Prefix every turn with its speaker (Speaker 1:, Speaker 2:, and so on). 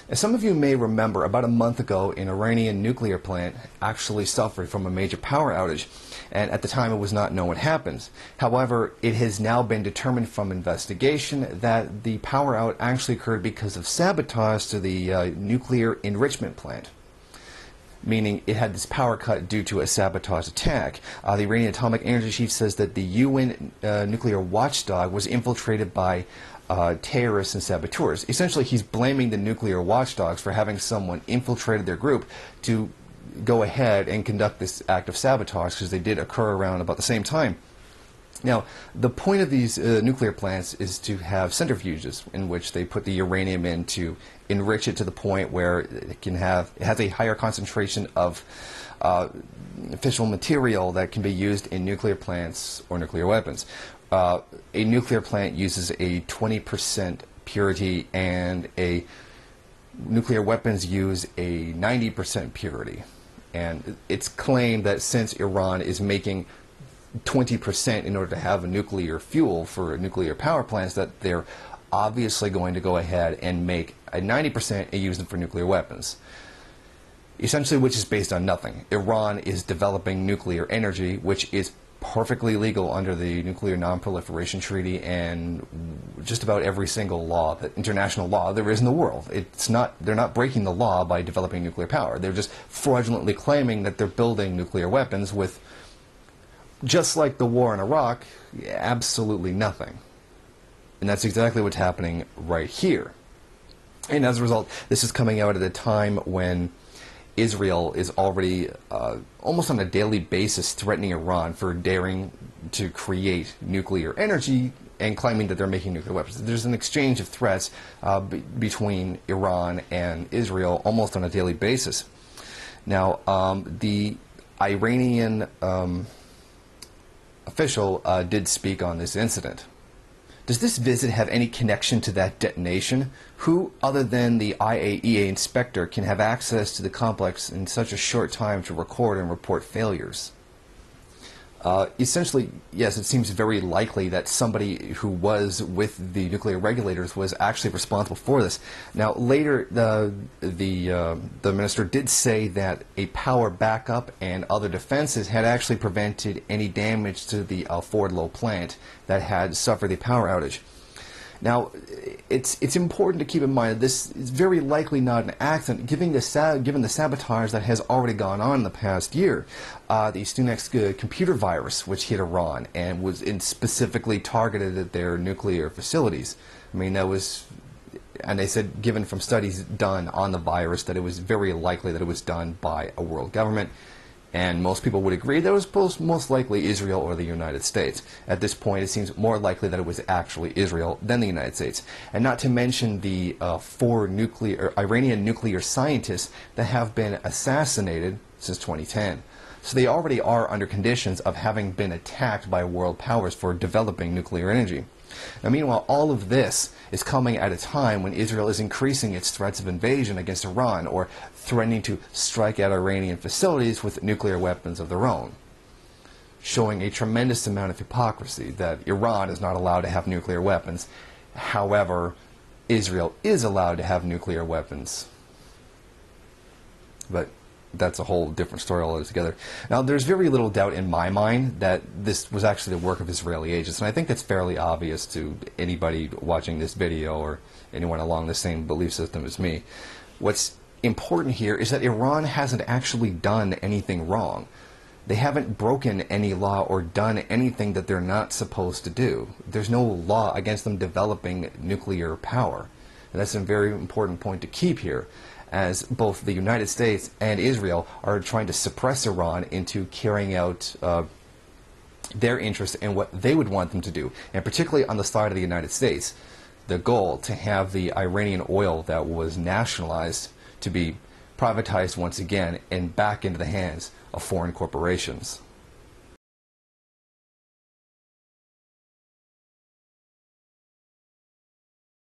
Speaker 1: As some of you may remember, about a month ago, an Iranian nuclear plant actually suffered from a major power outage, and at the time it was not known what happened. However, it has now been determined from investigation that the power out actually occurred because of sabotage to the nuclear enrichment plant, meaning it had this power cut due to a sabotage attack. The Iranian Atomic Energy Chief says that the UN nuclear watchdog was infiltrated by terrorists and saboteurs. Essentially, he's blaming the nuclear watchdogs for having someone infiltrated their group to go ahead and conduct this act of sabotage, because they did occur around about the same time. Now, the point of these nuclear plants is to have centrifuges in which they put the uranium in to enrich it to the point where it has a higher concentration of fissile material that can be used in nuclear plants or nuclear weapons. A nuclear plant uses a 20% purity, and a nuclear weapons use a 90% purity. And it's claimed that since Iran is making 20% in order to have a nuclear fuel for nuclear power plants, that they're obviously going to go ahead and make a 90% and use them for nuclear weapons. Essentially, which is based on nothing. Iran is developing nuclear energy, which is perfectly legal under the Nuclear Non-Proliferation Treaty and just about every single law, international law there is in the world. They're not breaking the law by developing nuclear power. They're just fraudulently claiming that they're building nuclear weapons with, just like the war in Iraq, absolutely nothing. And that's exactly what's happening right here. And as a result, this is coming out at a time when Israel is already almost on a daily basis threatening Iran for daring to create nuclear energy and claiming that they're making nuclear weapons. There's an exchange of threats between Iran and Israel almost on a daily basis. Now, the Iranian official did speak on this incident. Does this visit have any connection to that detonation? Who, other than the IAEA inspector, can have access to the complex in such a short time to record and report failures? Essentially, yes, it seems very likely that somebody who was with the nuclear regulators was actually responsible for this. Now, later, the minister did say that a power backup and other defenses had actually prevented any damage to the Fordlow plant that had suffered the power outage. Now, it's important to keep in mind that this is very likely not an accident, given the sabotage that has already gone on in the past year. The Stuxnet computer virus, which hit Iran and was specifically targeted at their nuclear facilities. I mean, and they said, given from studies done on the virus, that it was very likely that it was done by a world government. And most people would agree that it was most likely Israel or the United States. At this point, it seems more likely that it was actually Israel than the United States. And not to mention the 4 Iranian nuclear scientists that have been assassinated since 2010. So they already are under conditions of having been attacked by world powers for developing nuclear energy. Now, meanwhile, all of this is coming at a time when Israel is increasing its threats of invasion against Iran, or threatening to strike at Iranian facilities with nuclear weapons of their own, showing a tremendous amount of hypocrisy that Iran is not allowed to have nuclear weapons. However, Israel is allowed to have nuclear weapons. But that's a whole different story altogether. Now, there's very little doubt in my mind that this was actually the work of Israeli agents, and I think that's fairly obvious to anybody watching this video or anyone along the same belief system as me. What's important here is that Iran hasn't actually done anything wrong. They haven't broken any law or done anything that they're not supposed to do. There's no law against them developing nuclear power. And that's a very important point to keep here, as both the United States and Israel are trying to suppress Iran into carrying out their interests and what they would want them to do. And particularly on the side of the United States, the goal to have the Iranian oil that was nationalized to be privatized once again and back into the hands of foreign corporations.